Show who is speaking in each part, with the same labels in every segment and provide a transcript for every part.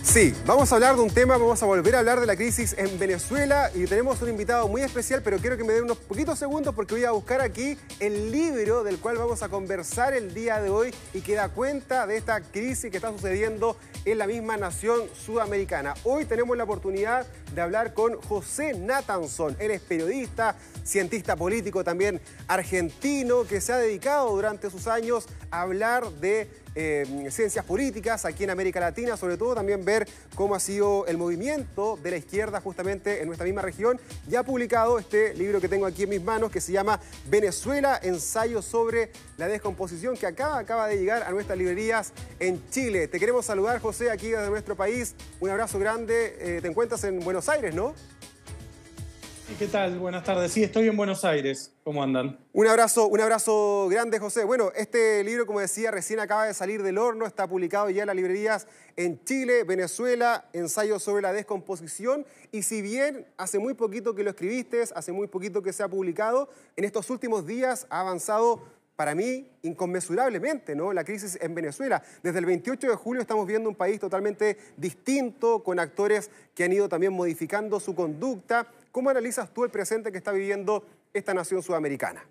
Speaker 1: Sí, vamos a hablar de un tema, vamos a volver a hablar de la crisis en Venezuela y tenemos un invitado muy especial, pero quiero que me den unos poquitos segundos porque voy a buscar aquí el libro del cual vamos a conversar el día de hoy y que da cuenta de esta crisis que está sucediendo en la misma nación sudamericana. Hoy tenemos la oportunidad de hablar con José Natanson. Él es periodista, cientista político también argentino, que se ha dedicado durante sus años a hablar de ciencias políticas aquí en América Latina, sobre todo también ver cómo ha sido el movimiento de la izquierda justamente en nuestra misma región, y ha publicado este libro que tengo aquí en mis manos que se llama Venezuela, ensayo sobre la descomposición, que acaba de llegar a nuestras librerías en Chile. Te queremos saludar, José, aquí desde nuestro país. Un abrazo grande. Te encuentras en Buenos Aires, ¿no?
Speaker 2: ¿Qué tal? Buenas tardes. Sí, estoy en Buenos Aires. ¿Cómo andan?
Speaker 1: Un abrazo grande, José. Bueno, este libro, como decía, recién acaba de salir del horno, está publicado ya en las librerías en Chile, Venezuela, ensayo sobre la descomposición. Y si bien hace muy poquito que lo escribiste, hace muy poquito que se ha publicado, en estos últimos días ha avanzado, para mí, inconmensurablemente, ¿no? La crisis en Venezuela. Desde el 28 de julio estamos viendo un país totalmente distinto, con actores que han ido también modificando su conducta. ¿Cómo analizas tú el presente que está viviendo esta nación sudamericana?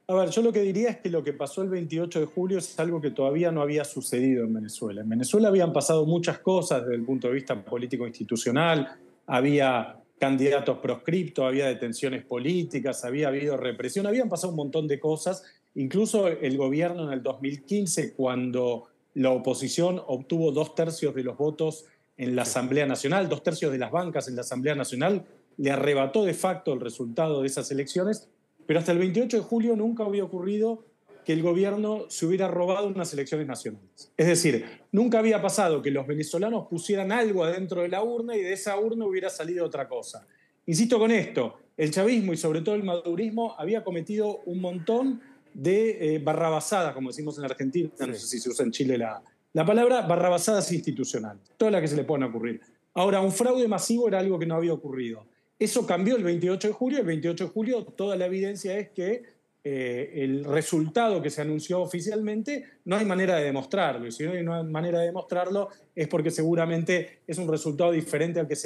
Speaker 2: A ver, yo lo que diría es que lo que pasó el 28 de julio es algo que todavía no había sucedido en Venezuela. En Venezuela habían pasado muchas cosas desde el punto de vista político-institucional, había candidatos proscriptos, había detenciones políticas, había habido represión, habían pasado un montón de cosas. Incluso el gobierno en el 2015, cuando la oposición obtuvo 2/3 de los votos en la Asamblea Nacional, 2/3 de las bancas en la Asamblea Nacional, le arrebató de facto el resultado de esas elecciones, pero hasta el 28 de julio nunca había ocurrido que el gobierno se hubiera robado unas elecciones nacionales. Es decir, nunca había pasado que los venezolanos pusieran algo adentro de la urna y de esa urna hubiera salido otra cosa. Insisto con esto, el chavismo y sobre todo el madurismo había cometido un montón de barrabasadas, como decimos en Argentina, no sé si se usa en Chile la palabra, barrabasadas institucionales, todas las que se le puedan ocurrir. Ahora, un fraude masivo era algo que no había ocurrido. Eso cambió el 28 de julio. El 28 de julio toda la evidencia es que el resultado que se anunció oficialmente no hay manera de demostrarlo. Y si no hay manera de demostrarlo es porque seguramente es un resultado diferente al que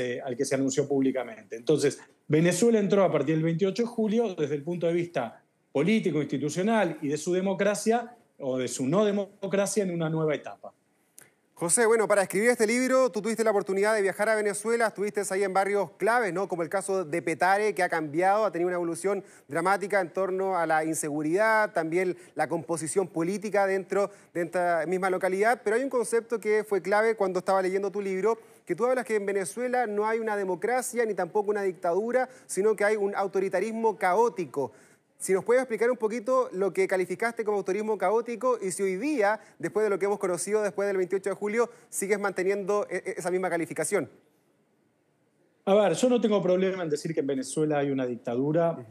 Speaker 2: se anunció públicamente. Entonces, Venezuela entró a partir del 28 de julio desde el punto de vista político, institucional y de su democracia o de su no democracia en una nueva etapa.
Speaker 1: José, bueno, para escribir este libro, tú tuviste la oportunidad de viajar a Venezuela, estuviste ahí en barrios claves, ¿no? Como el caso de Petare, que ha cambiado, ha tenido una evolución dramática en torno a la inseguridad, también la composición política dentro de esta misma localidad. Pero hay un concepto que fue clave cuando estaba leyendo tu libro, que tú hablas que en Venezuela no hay una democracia ni tampoco una dictadura, sino que hay un autoritarismo caótico. Si nos puedes explicar un poquito lo que calificaste como autorismo caótico y si hoy día, después de lo que hemos conocido después del 28 de julio, sigues manteniendo esa misma calificación.
Speaker 2: A ver, yo no tengo problema en decir que en Venezuela hay una dictadura,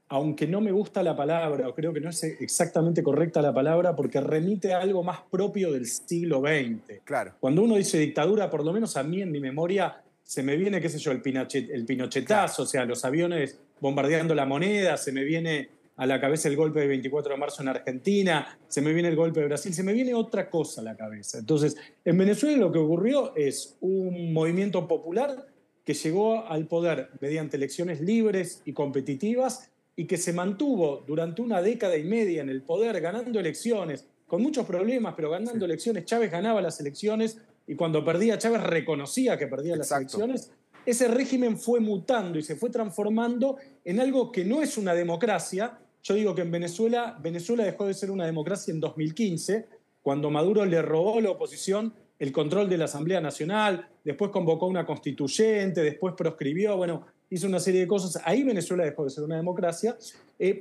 Speaker 2: aunque no me gusta la palabra, o creo que no es exactamente correcta la palabra, porque remite a algo más propio del siglo XX.
Speaker 1: Claro.
Speaker 2: Cuando uno dice dictadura, por lo menos a mí en mi memoria se me viene, qué sé yo, el pinochetazo, claro. O sea, los aviones bombardeando la moneda, se me viene a la cabeza el golpe del 24 de marzo en Argentina, se me viene el golpe de Brasil, se me viene otra cosa a la cabeza. Entonces, en Venezuela lo que ocurrió es un movimiento popular que llegó al poder mediante elecciones libres y competitivas y que se mantuvo durante una década y media en el poder, ganando elecciones, con muchos problemas, pero ganando elecciones. Chávez ganaba las elecciones y cuando perdía, Chávez reconocía que perdía las elecciones. Ese régimen fue mutando y se fue transformando en algo que no es una democracia. Yo digo que en Venezuela dejó de ser una democracia en 2015, cuando Maduro le robó a la oposición el control de la Asamblea Nacional, después convocó una constituyente, después proscribió, bueno, hizo una serie de cosas. Ahí Venezuela dejó de ser una democracia,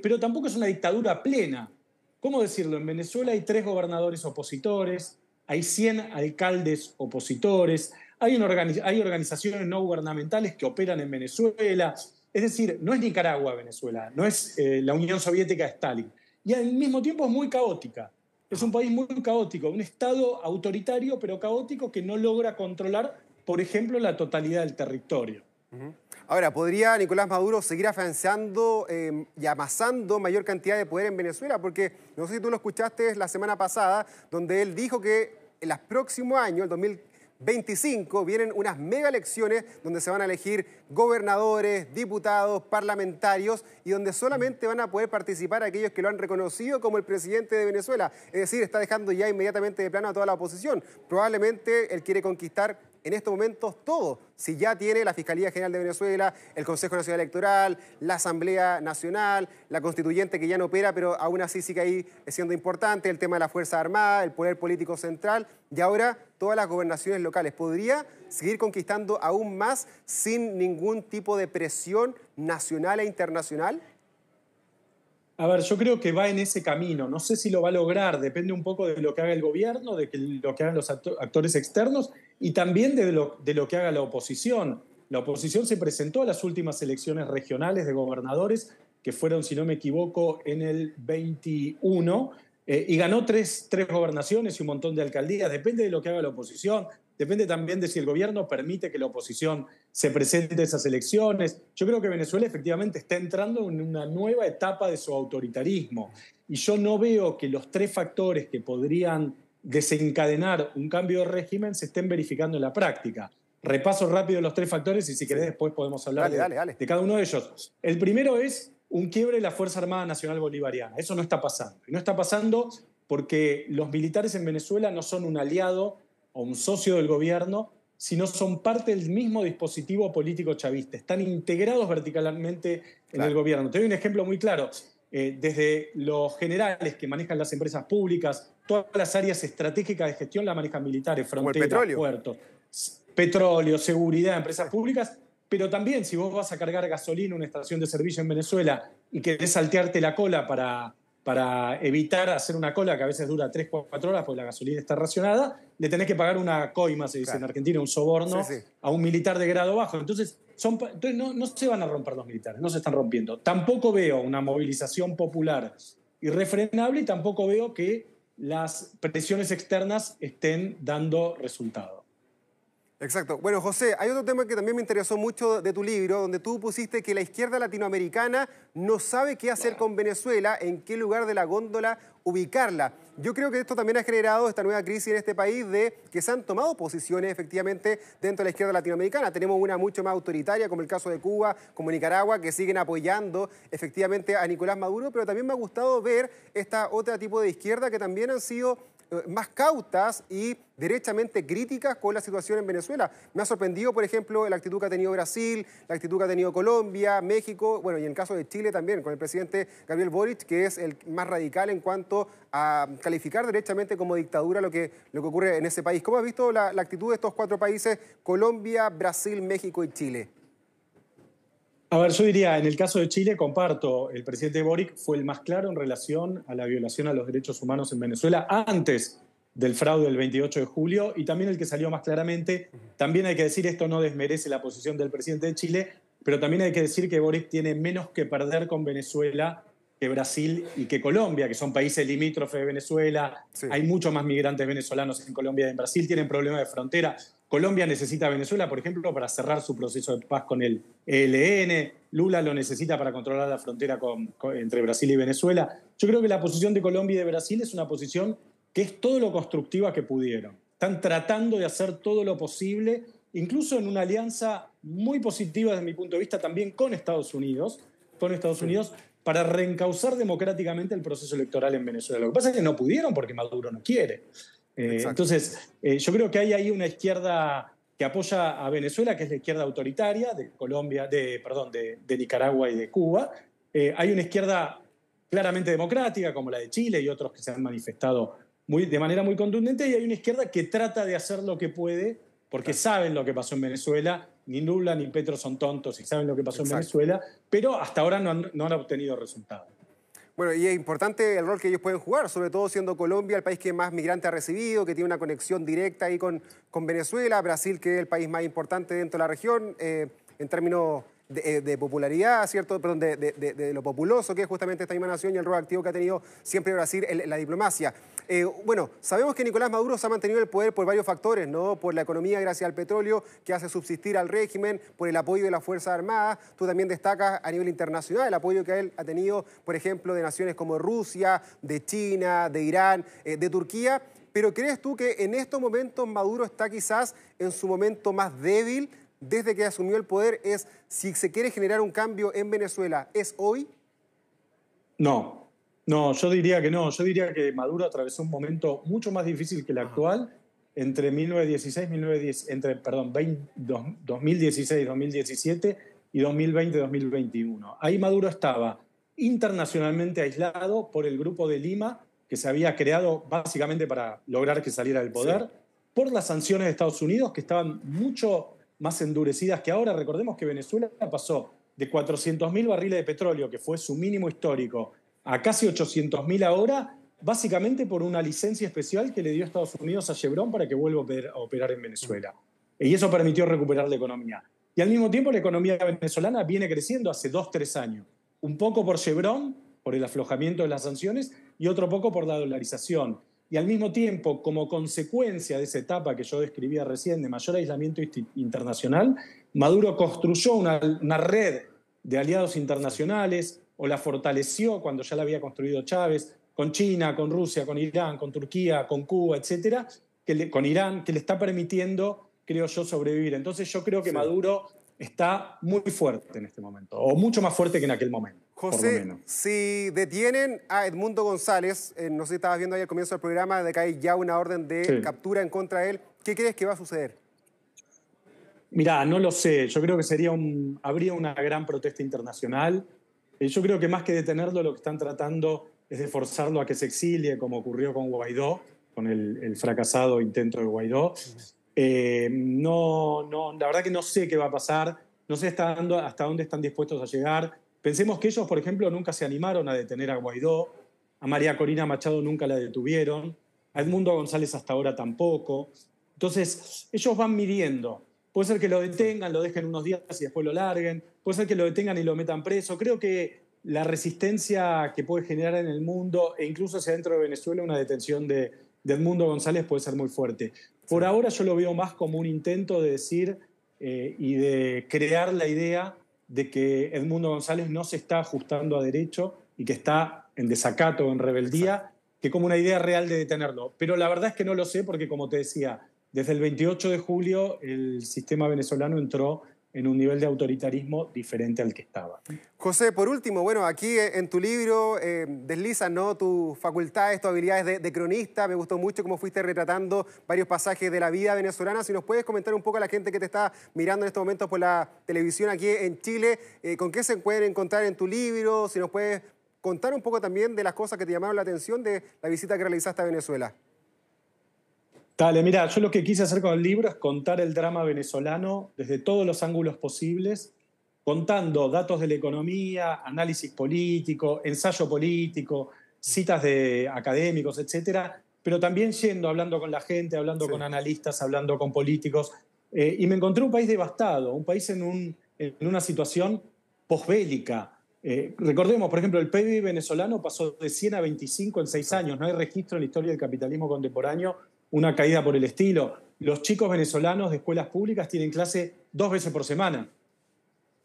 Speaker 2: pero tampoco es una dictadura plena. ¿Cómo decirlo? En Venezuela hay 3 gobernadores opositores, hay 100 alcaldes opositores, hay organizaciones no gubernamentales que operan en Venezuela. Es decir, no es Nicaragua Venezuela, no es la Unión Soviética de Stalin. Y al mismo tiempo es muy caótica. Es un país muy caótico, un Estado autoritario pero caótico que no logra controlar, por ejemplo, la totalidad del territorio.
Speaker 1: Ahora, ¿podría Nicolás Maduro seguir afianzando y amasando mayor cantidad de poder en Venezuela? Porque no sé si tú lo escuchaste la semana pasada, donde él dijo que en los próximos años, el 25 vienen unas mega elecciones donde se van a elegir gobernadores, diputados, parlamentarios y donde solamente van a poder participar aquellos que lo han reconocido como el presidente de Venezuela. Es decir, está dejando ya inmediatamente de plano a toda la oposición. Probablemente él quiere conquistar en estos momentos todo. Si ya tiene la Fiscalía General de Venezuela, el Consejo Nacional Electoral, la Asamblea Nacional, la Constituyente que ya no opera, pero aún así sigue ahí siendo importante, el tema de la Fuerza Armada, el poder político central y ahora todas las gobernaciones locales. ¿Podría seguir conquistando aún más sin ningún tipo de presión nacional e internacional?
Speaker 2: A ver, yo creo que va en ese camino. No sé si lo va a lograr. Depende un poco de lo que haga el gobierno, de lo que hagan los actores externos y también de lo que haga la oposición. La oposición se presentó a las últimas elecciones regionales de gobernadores, que fueron, si no me equivoco, en el 21, y ganó tres gobernaciones y un montón de alcaldías. Depende de lo que haga la oposición. Depende también de si el gobierno permite que la oposición se presente a esas elecciones. Yo creo que Venezuela efectivamente está entrando en una nueva etapa de su autoritarismo. Y yo no veo que los tres factores que podrían desencadenar un cambio de régimen se estén verificando en la práctica. Repaso rápido los tres factores y si querés después podemos hablar de cada uno de ellos. El primero es un quiebre de la Fuerza Armada Nacional Bolivariana. Eso no está pasando. Y no está pasando porque los militares en Venezuela no son un aliado o un socio del gobierno, sino son parte del mismo dispositivo político chavista. Están integrados verticalmente en el gobierno. Te doy un ejemplo muy claro. Desde los generales que manejan las empresas públicas, todas las áreas estratégicas de gestión las manejan militares, fronteras, puertos, petróleo, seguridad, empresas públicas, pero también si vos vas a cargar gasolina en una estación de servicio en Venezuela y querés saltearte la cola para evitar hacer una cola que a veces dura 3 o 4 horas porque la gasolina está racionada, le tenés que pagar una coima, se dice en Argentina, un soborno a un militar de grado bajo. Entonces no se van a romper los militares, no se están rompiendo. Tampoco veo una movilización popular irrefrenable y tampoco veo que las presiones externas estén dando resultado.
Speaker 1: Exacto. Bueno, José, hay otro tema que también me interesó mucho de tu libro, donde tú pusiste que la izquierda latinoamericana no sabe qué hacer con Venezuela, en qué lugar de la góndola ubicarla. Yo creo que esto también ha generado esta nueva crisis en este país de que se han tomado posiciones efectivamente dentro de la izquierda latinoamericana. Tenemos una mucho más autoritaria, como el caso de Cuba, como Nicaragua, que siguen apoyando efectivamente a Nicolás Maduro, pero también me ha gustado ver esta otra tipo de izquierda que también han sido más cautas y derechamente críticas con la situación en Venezuela. Me ha sorprendido, por ejemplo, la actitud que ha tenido Brasil, la actitud que ha tenido Colombia, México, bueno, y en el caso de Chile también, con el presidente Gabriel Boric, que es el más radical en cuanto a calificar derechamente como dictadura lo que ocurre en ese país. ¿Cómo has visto la actitud de estos 4 países, Colombia, Brasil, México y Chile?
Speaker 2: A ver, yo diría, en el caso de Chile, comparto, el presidente Boric fue el más claro en relación a la violación a los derechos humanos en Venezuela antes del fraude del 28 de julio y también el que salió más claramente. También hay que decir, esto no desmerece la posición del presidente de Chile, pero también hay que decir que Boric tiene menos que perder con Venezuela que Brasil y que Colombia, que son países limítrofes de Venezuela. Hay muchos más migrantes venezolanos en Colombia y en Brasil, tienen problemas de frontera. Colombia necesita a Venezuela, por ejemplo, para cerrar su proceso de paz con el ELN. Lula lo necesita para controlar la frontera entre Brasil y Venezuela. Yo creo que la posición de Colombia y de Brasil es una posición que es todo lo constructiva que pudieron. Están tratando de hacer todo lo posible, incluso en una alianza muy positiva desde mi punto de vista también con Estados Unidos, para reencauzar democráticamente el proceso electoral en Venezuela. Lo que pasa es que no pudieron porque Maduro no quiere. Entonces, yo creo que hay ahí una izquierda que apoya a Venezuela, que es la izquierda autoritaria de Colombia, de Nicaragua y de Cuba. Hay una izquierda claramente democrática, como la de Chile y otros que se han manifestado de manera muy contundente, y hay una izquierda que trata de hacer lo que puede, porque saben lo que pasó en Venezuela. Ni Lula ni Petro son tontos y saben lo que pasó en Venezuela, pero hasta ahora no han obtenido resultados.
Speaker 1: Bueno, y es importante el rol que ellos pueden jugar, sobre todo siendo Colombia el país que más migrantes ha recibido, que tiene una conexión directa ahí con Venezuela, Brasil, que es el país más importante dentro de la región, en términos de popularidad, ¿cierto? Perdón, de lo populoso que es justamente esta misma nación y el rol activo que ha tenido siempre Brasil en la diplomacia. Bueno, sabemos que Nicolás Maduro se ha mantenido en el poder por varios factores, ¿no? Por la economía gracias al petróleo que hace subsistir al régimen, por el apoyo de las Fuerzas Armadas. Tú también destacas a nivel internacional el apoyo que él ha tenido, por ejemplo, de naciones como Rusia, de China, de Irán, de Turquía. pero ¿crees tú que en estos momentos Maduro está quizás en su momento más débil desde que asumió el poder? Si se quiere generar un cambio en Venezuela, ¿es hoy?
Speaker 2: No, no, yo diría que no. Yo diría que Maduro atravesó un momento mucho más difícil que el actual entre 2016, 2017 y 2020, 2021. Ahí Maduro estaba internacionalmente aislado por el Grupo de Lima, que se había creado básicamente para lograr que saliera del poder, sí, por las sanciones de Estados Unidos, que estaban mucho más endurecidas que ahora. Recordemos que Venezuela pasó de 400.000 barriles de petróleo, que fue su mínimo histórico, a casi 800.000 ahora, básicamente por una licencia especial que le dio Estados Unidos a Chevron para que vuelva a operar en Venezuela. Y eso permitió recuperar la economía. Y al mismo tiempo la economía venezolana viene creciendo hace 2-3 años. Un poco por Chevron, por el aflojamiento de las sanciones, y otro poco por la dolarización. Y al mismo tiempo, como consecuencia de esa etapa que yo describía recién de mayor aislamiento internacional, Maduro construyó una red de aliados internacionales, o la fortaleció cuando ya la había construido Chávez, con China, con Rusia, con Irán, con Turquía, con Cuba, etcétera, con Irán, que le está permitiendo, creo yo, sobrevivir. Entonces yo creo que Maduro está muy fuerte en este momento, o mucho más fuerte que en aquel momento.
Speaker 1: José, si detienen a Edmundo González, no sé si estabas viendo ahí al comienzo del programa, de que hay ya una orden de captura en contra de él, ¿qué crees que va a suceder?
Speaker 2: Mirá, no lo sé. Yo creo que habría una gran protesta internacional. Yo creo que más que detenerlo, lo que están tratando es de forzarlo a que se exilie, como ocurrió con Guaidó, con el fracasado intento de Guaidó. La verdad que no sé qué va a pasar, no sé hasta dónde están dispuestos a llegar. Pensemos que ellos, por ejemplo, nunca se animaron a detener a Guaidó, a María Corina Machado nunca la detuvieron, a Edmundo González hasta ahora tampoco. Entonces, ellos van midiendo. Puede ser que lo detengan, lo dejen unos días y después lo larguen. Puede ser que lo detengan y lo metan preso. Creo que la resistencia que puede generar en el mundo, e incluso hacia dentro de Venezuela, una detención de Edmundo González puede ser muy fuerte. Por ahora yo lo veo más como un intento de decir y de crear la idea de que Edmundo González no se está ajustando a derecho y que está en desacato, en rebeldía, que como una idea real de detenerlo. Pero la verdad es que no lo sé porque, como te decía, desde el 28 de julio el sistema venezolano entró en un nivel de autoritarismo diferente al que estaba.
Speaker 1: José, por último, bueno, aquí en tu libro deslizas, ¿no?, tus facultades, tus habilidades de cronista. Me gustó mucho cómo fuiste retratando varios pasajes de la vida venezolana. Si nos puedes comentar un poco a la gente que te está mirando en estos momentos por la televisión aquí en Chile, ¿con qué se pueden encontrar en tu libro? Si nos puedes contar un poco también de las cosas que te llamaron la atención de la visita que realizaste a Venezuela.
Speaker 2: Dale, mira, yo lo que quise hacer con el libro es contar el drama venezolano desde todos los ángulos posibles, contando datos de la economía, análisis político, ensayo político, citas de académicos, etcétera, pero también hablando con la gente, hablando con analistas, hablando con políticos. Y me encontré un país devastado, un país en una situación posbélica. Recordemos, por ejemplo, el PIB venezolano pasó de 100 a 25 en 6 años. No hay registro en la historia del capitalismo contemporáneo una caída por el estilo. Los chicos venezolanos de escuelas públicas tienen clase 2 veces por semana.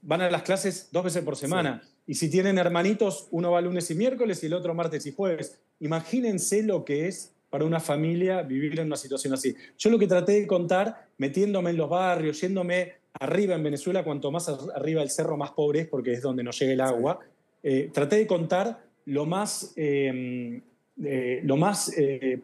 Speaker 2: Van a las clases 2 veces por semana. Y si tienen hermanitos, uno va lunes y miércoles y el otro martes y jueves. Imagínense lo que es para una familia vivir en una situación así. Yo lo que traté de contar, metiéndome en los barrios, yéndome arriba en Venezuela, cuanto más arriba el cerro, más pobre es, porque es donde no llega el agua. Traté de contar lo más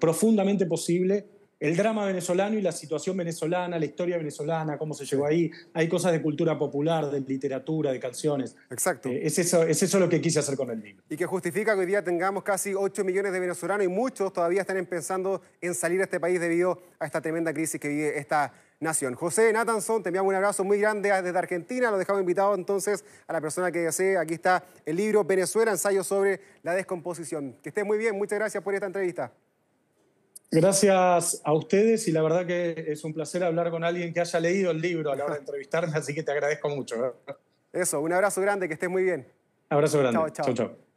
Speaker 2: profundamente posible el drama venezolano y la situación venezolana, la historia venezolana, cómo se llegó ahí. Hay cosas de cultura popular, de literatura, de canciones.
Speaker 1: Exacto.
Speaker 2: Es eso lo que quise hacer con el libro.
Speaker 1: Y que justifica que hoy día tengamos casi 8 millones de venezolanos y muchos todavía están pensando en salir a este país debido a esta tremenda crisis que vive esta nación. José Nathanson, te enviamos un abrazo muy grande desde Argentina. Lo dejamos invitado entonces a la persona que desee. Aquí está el libro Venezuela, ensayo sobre la descomposición. Que estés muy bien. Muchas gracias por esta entrevista.
Speaker 2: Gracias a ustedes y la verdad que es un placer hablar con alguien que haya leído el libro a la hora de entrevistarme, así que te agradezco mucho.
Speaker 1: Eso, un abrazo grande, que estés muy bien.
Speaker 2: Abrazo grande.
Speaker 1: Chao, chao.
Speaker 2: Chau, chau.